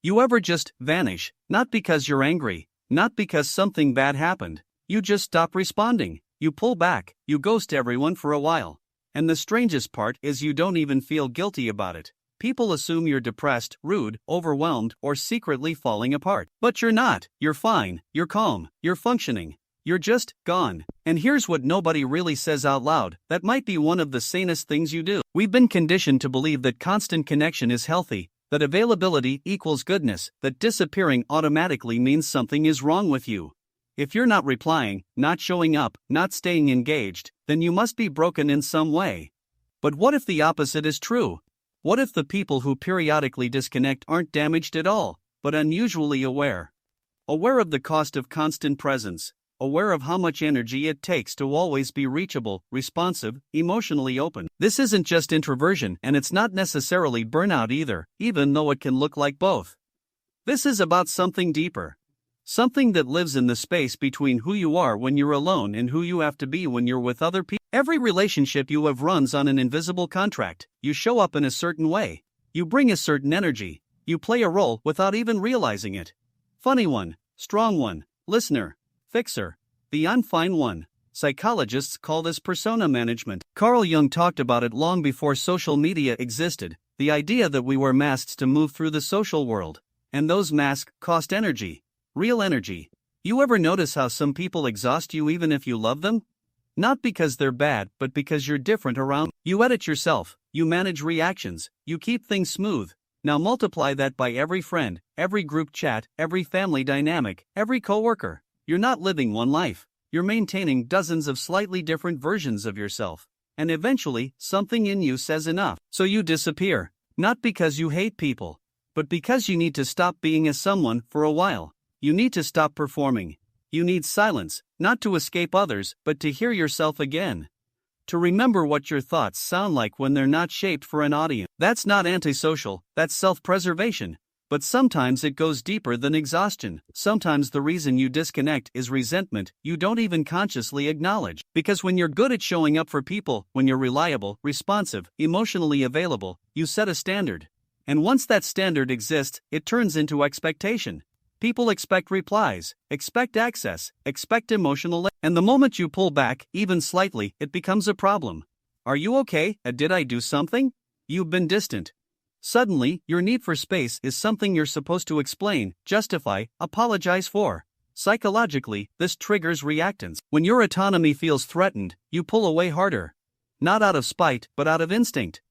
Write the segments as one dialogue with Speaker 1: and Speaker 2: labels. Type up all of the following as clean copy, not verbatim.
Speaker 1: You ever just vanish, not because you're angry, not because something bad happened. You just stop responding. You pull back, you ghost everyone for a while. And the strangest part is you don't even feel guilty about it. People assume you're depressed, rude, overwhelmed, or secretly falling apart. But you're not. You're fine, you're calm, you're functioning. You're just gone. And here's what nobody really says out loud, that might be one of the sanest things you do. We've been conditioned to believe that constant connection is healthy, that availability equals goodness, that disappearing automatically means something is wrong with you. If you're not replying, not showing up, not staying engaged, then you must be broken in some way. But what if the opposite is true? What if the people who periodically disconnect aren't damaged at all, but unusually aware? Aware of the cost of constant presence, aware of how much energy it takes to always be reachable, responsive, emotionally open. This isn't just introversion, and it's not necessarily burnout either, even though it can look like both. This is about something deeper. Something that lives in the space between who you are when you're alone and who you have to be when you're with other people. Every relationship you have runs on an invisible contract. You show up in a certain way. You bring a certain energy. You play a role without even realizing it. Funny one, strong one, listener, fixer, the I'm fine one. Psychologists call this persona management. Carl Jung talked about it long before social media existed, the idea that we wear masks to move through the social world. And those masks cost energy. Real energy. You ever notice how some people exhaust you even if you love them? Not because they're bad, but because you're different around. You edit yourself, you manage reactions, you keep things smooth. Now multiply that by every friend, every group chat, every family dynamic, every coworker. You're not living one life. You're maintaining dozens of slightly different versions of yourself. And eventually, something in you says enough. So you disappear. Not because you hate people, but because you need to stop being a someone for a while. You need to stop performing. You need silence, not to escape others, but to hear yourself again. To remember what your thoughts sound like when they're not shaped for an audience. That's not antisocial, that's self-preservation. But sometimes it goes deeper than exhaustion. Sometimes the reason you disconnect is resentment you don't even consciously acknowledge. Because when you're good at showing up for people, when you're reliable, responsive, emotionally available, you set a standard. And once that standard exists, it turns into expectation. People expect replies, expect access, expect emotional and the moment you pull back, even slightly, it becomes a problem. Are you okay? Did I do something? You've been distant. Suddenly, your need for space is something you're supposed to explain, justify, apologize for. Psychologically, this triggers reactance. When your autonomy feels threatened, you pull away harder. Not out of spite, but out of instinct.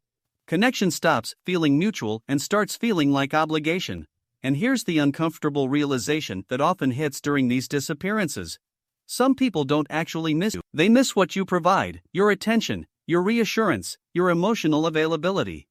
Speaker 1: Connection stops feeling mutual and starts feeling like obligation. And here's the uncomfortable realization that often hits during these disappearances. Some people don't actually miss you. They miss what you provide, your attention, your reassurance, your emotional availability.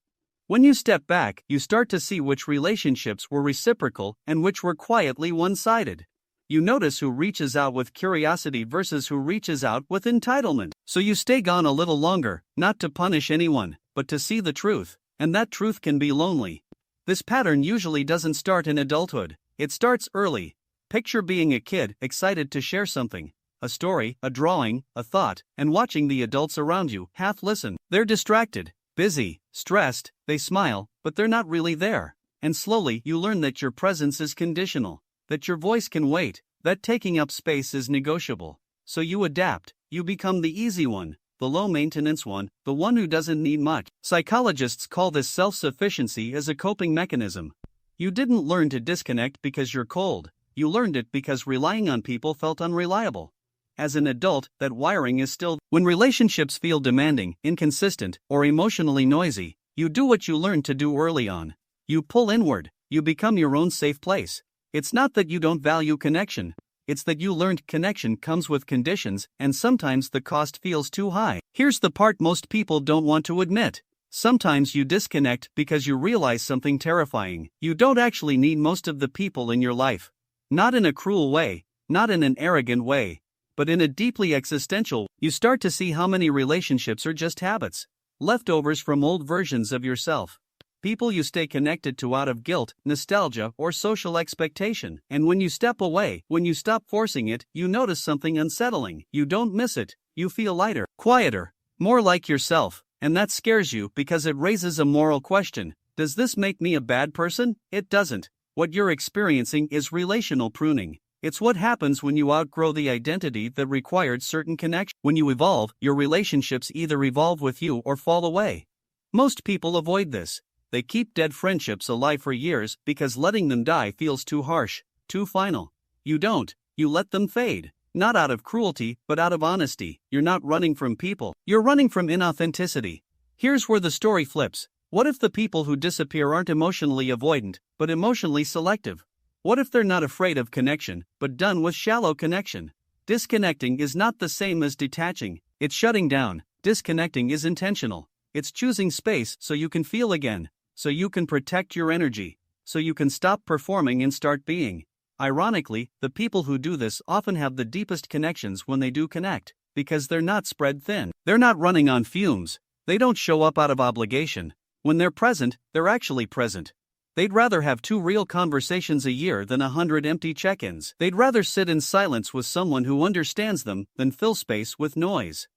Speaker 1: When you step back, you start to see which relationships were reciprocal and which were quietly one-sided. You notice who reaches out with curiosity versus who reaches out with entitlement. So you stay gone a little longer, not to punish anyone, but to see the truth, and that truth can be lonely. This pattern usually doesn't start in adulthood, it starts early. Picture being a kid excited to share something, a story, a drawing, a thought, and watching the adults around you half listen. They're distracted, busy, stressed, they smile, but they're not really there. And slowly you learn that your presence is conditional, that your voice can wait, that taking up space is negotiable. So you adapt, you become the easy one, the low-maintenance one, the one who doesn't need much. Psychologists call this self-sufficiency as a coping mechanism. You didn't learn to disconnect because you're cold. You learned it because relying on people felt unreliable. As an adult, that wiring is still. When relationships feel demanding, inconsistent, or emotionally noisy, you do what you learned to do early on. You pull inward, you become your own safe place. It's not that you don't value connection. It's that you learned connection comes with conditions, and sometimes the cost feels too high. Here's the part most people don't want to admit. Sometimes you disconnect because you realize something terrifying. You don't actually need most of the people in your life. Not in a cruel way, not in an arrogant way, but in a deeply existential. You start to see how many relationships are just habits, leftovers from old versions of yourself. People you stay connected to out of guilt, nostalgia, or social expectation. And when you step away, when you stop forcing it, you notice something unsettling. You don't miss it, you feel lighter, quieter, more like yourself. And that scares you because it raises a moral question. Does this make me a bad person? It doesn't. What you're experiencing is relational pruning. It's what happens when you outgrow the identity that required certain connection. When you evolve, your relationships either evolve with you or fall away. Most people avoid this. They keep dead friendships alive for years because letting them die feels too harsh, too final. You don't, you let them fade. Not out of cruelty, but out of honesty. You're not running from people, you're running from inauthenticity. Here's where the story flips. What if the people who disappear aren't emotionally avoidant, but emotionally selective? What if they're not afraid of connection, but done with shallow connection? Disconnecting is not the same as detaching, it's shutting down. Disconnecting is intentional. It's choosing space so you can feel again, so you can protect your energy, so you can stop performing and start being. Ironically, the people who do this often have the deepest connections when they do connect, because they're not spread thin. They're not running on fumes. They don't show up out of obligation. When they're present, they're actually present. They'd rather have 2 real conversations a year than 100 empty check-ins. They'd rather sit in silence with someone who understands them than fill space with noise.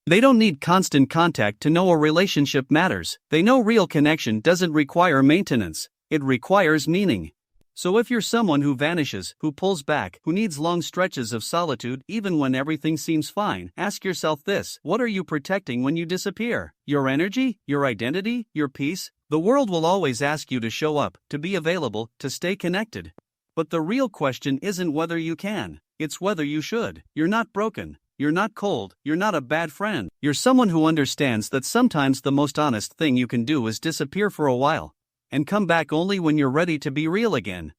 Speaker 1: They don't need constant contact to know a relationship matters. They know real connection doesn't require maintenance, it requires meaning. So if you're someone who vanishes, who pulls back, who needs long stretches of solitude even when everything seems fine, ask yourself this: what are you protecting when you disappear? Your energy? Your identity? Your peace? The world will always ask you to show up, to be available, to stay connected. But the real question isn't whether you can, it's whether you should. You're not broken. You're not cold, you're not a bad friend. You're someone who understands that sometimes the most honest thing you can do is disappear for a while, and come back only when you're ready to be real again.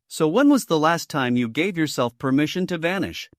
Speaker 1: So when was the last time you gave yourself permission to vanish?